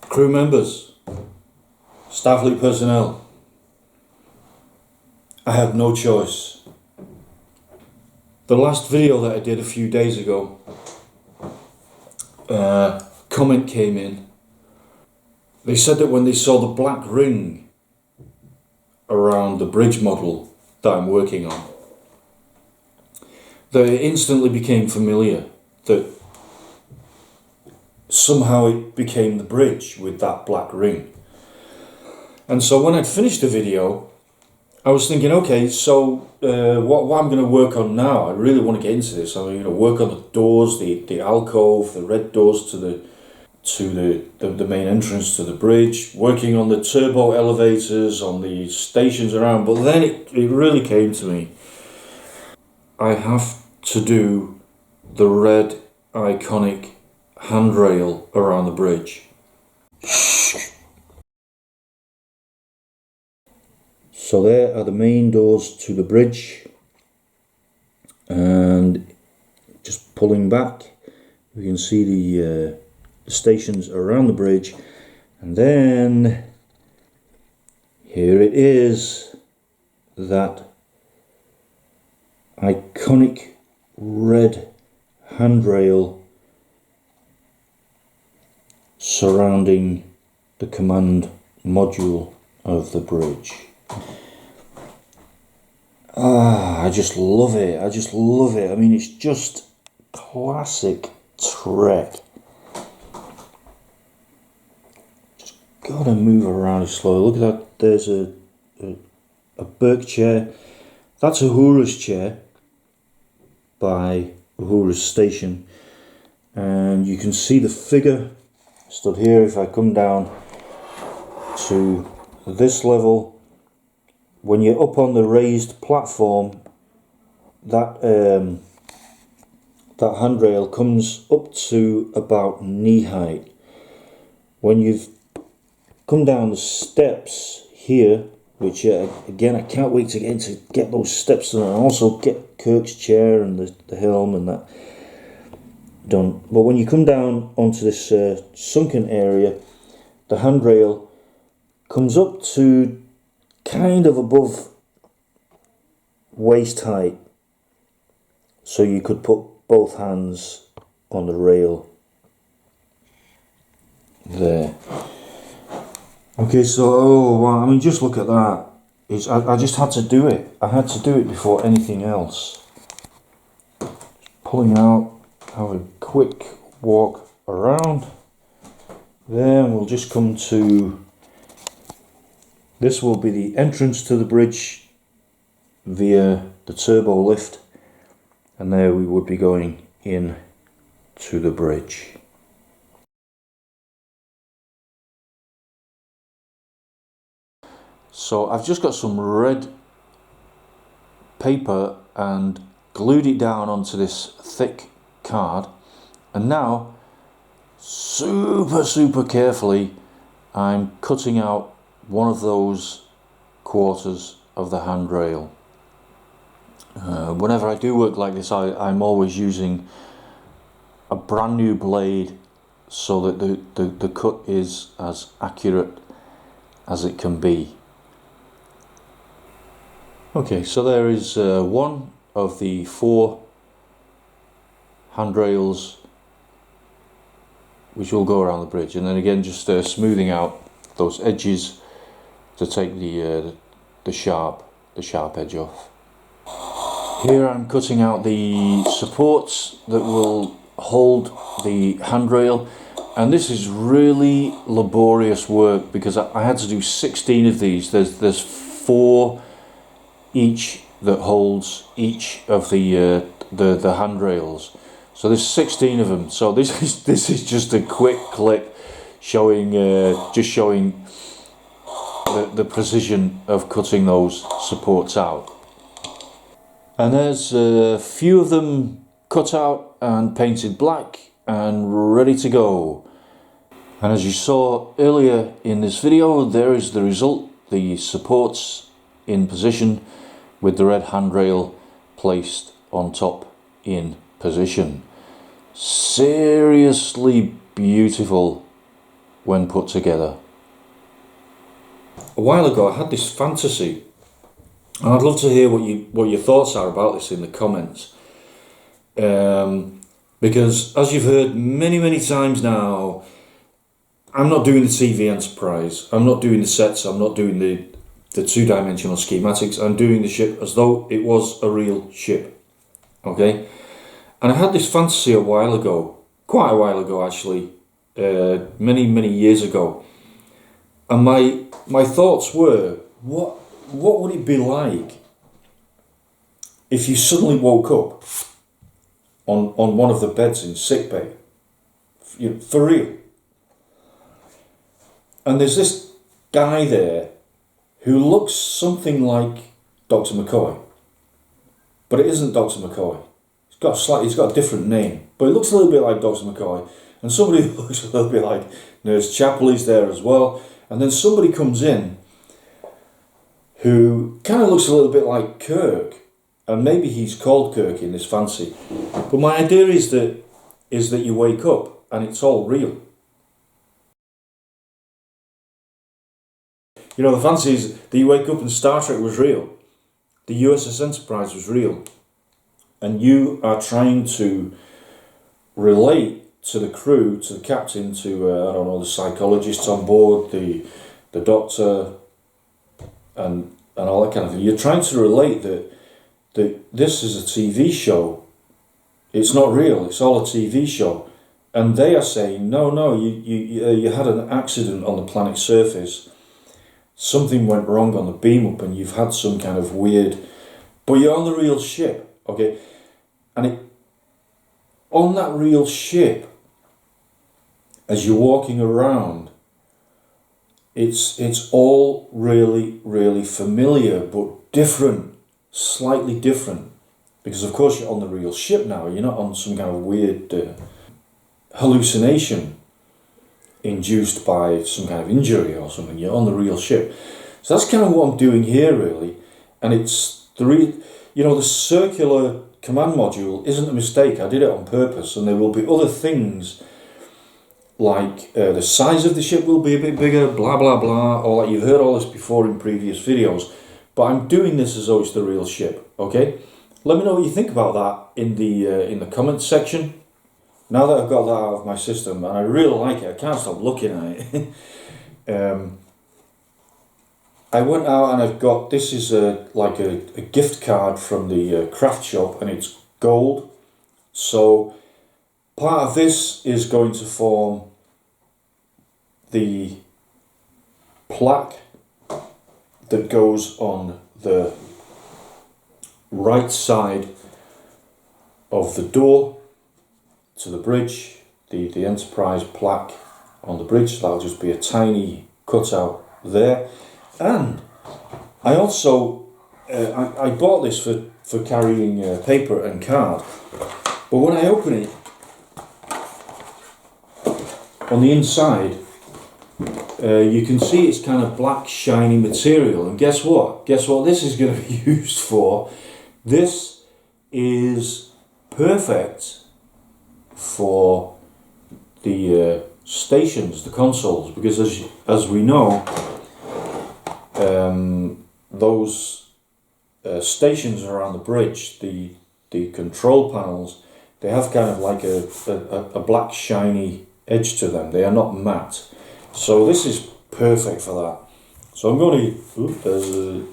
Crew members, Starfleet personnel, I had no choice. The last video that I did a few days ago, comment came in. They said that when they saw the black ring around the bridge model that I'm working on, they instantly became familiar, that somehow it became the bridge with that black ring. And so when I'd finished the video, I was thinking, okay, so what I'm going to work on now, I really want to get into this. I'm going to work on the doors, the alcove, the red doors to the main entrance to the bridge, working on the turbo elevators, on the stations around. But then it really came to me. I have to do the red iconic handrail around the bridge. So there are the main doors to the bridge, and just pulling back we can see the stations around the bridge, and then here it is, that iconic red handrail surrounding the command module of the bridge. I just love it. I just love it. I mean, it's just classic Trek. Just gotta move around slowly. Look at that. There's a Burke chair. That's Uhura's chair by Uhura's station, and you can see the figure stood here. If I come down to this level, when you're up on the raised platform, that that handrail comes up to about knee height. When you've come down the steps here, which again I can't wait to get those steps done, and also get Kirk's chair and the helm and that done. But when you come down onto this sunken area, the handrail comes up to kind of above waist height, so you could put both hands on the rail there. Okay, so oh wow, I mean, just look at that. I just had to do it. I had to do it before anything else. Pulling out, have a quick walk around. Then we'll just come to, this will be the entrance to the bridge via the turbo lift, and there we would be going in to the bridge. So I've just got some red paper and glued it down onto this thick card, and now super carefully I'm cutting out one of those quarters of the handrail. Whenever I do work like this, I'm always using a brand new blade so that the cut is as accurate as it can be. Okay, so there is one of the 4 handrails which will go around the bridge, and then again just smoothing out those edges to take the sharp edge off. Here I'm cutting out the supports that will hold the handrail, and this is really laborious work because I had to do 16 of these. There's 4 each that holds each of the handrails, so there's 16 of them. So this is just a quick clip showing showing the precision of cutting those supports out. And there's a few of them cut out and painted black and ready to go. And as you saw earlier in this video, there is the result, the supports in position with the red handrail placed on top in position. Seriously beautiful when put together. A while ago I had this fantasy, and I'd love to hear what your thoughts are about this in the comments. Because as you've heard many times now, I'm not doing the TV Enterprise, I'm not doing the sets, I'm not doing the two-dimensional schematics, I'm doing the ship as though it was a real ship. Okay? And I had this fantasy a while ago, quite a while ago actually, many years ago. And my thoughts were, what would it be like if you suddenly woke up on one of the beds in sickbay, for real? And there's this guy there who looks something like Dr. McCoy, but it isn't Dr. McCoy. He's got a different name, but it looks a little bit like Dr. McCoy, and somebody who looks a little bit like Nurse Chapley's there as well, and then somebody comes in who kind of looks a little bit like Kirk, and maybe he's called Kirk in this fancy. But my idea is that you wake up and it's all real. You know, the fancy is that you wake up and Star Trek was real, the USS Enterprise was real, and you are trying to relate to the crew, to the captain, to I don't know, the psychologists on board, the doctor, and all that kind of thing. You're trying to relate that this is a TV show. It's not real. It's all a TV show, and they are saying no. You had an accident on the planet's surface. Something went wrong on the beam up, and you've had some kind of weird. But you're on the real ship, okay? And on that real ship, as you're walking around, it's all really familiar, but different, slightly different, because of course you're on the real ship now. You're not on some kind of weird hallucination induced by some kind of injury or something. You're on the real ship. So that's kind of what I'm doing here, really. And it's the circular command module isn't a mistake. I did it on purpose, and there will be other things like the size of the ship will be a bit bigger, blah blah blah, or like you've heard all this before in previous videos, but I'm doing this as though it's the real ship. Okay, let me know what you think about that in the comments section. Now that I've got that out of my system, and I really like it, I can't stop looking at it. I went out and I've got, this is like a gift card from the craft shop, and it's gold. So part of this is going to form the plaque that goes on the right side of the door to the bridge, the Enterprise plaque on the bridge. That'll just be a tiny cutout there. And I also I bought this for carrying paper and card, but when I open it, on the inside you can see it's kind of black shiny material, and guess what this is going to be used for? This is perfect for the stations, the consoles, because as we know, those stations around the bridge, the control panels, they have kind of like a black shiny edge to them. They are not matte, so this is perfect for that. So I'm going to, there's a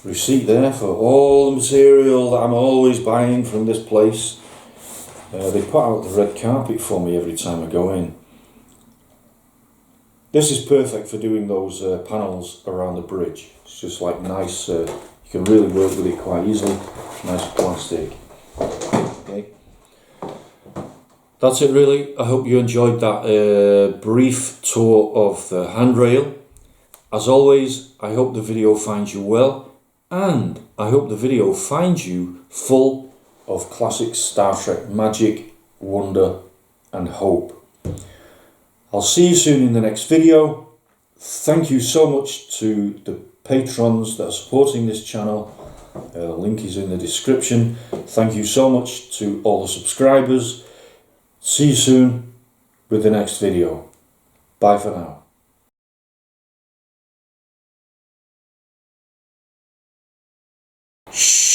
receipt there for all the material that I'm always buying from this place. They put out the red carpet for me every time I go in. This is perfect for doing those panels around the bridge. It's just like nice, you can really work with it quite easily. Nice plastic. Okay. That's it really. I hope you enjoyed that brief tour of the handrail. As always, I hope the video finds you well, and I hope the video finds you full of classic Star Trek magic, wonder and hope. I'll see you soon in the next video. Thank you so much to the patrons that are supporting this channel. The link is in the description. Thank you so much to all the subscribers. See you soon with the next video. Bye for now. Shh.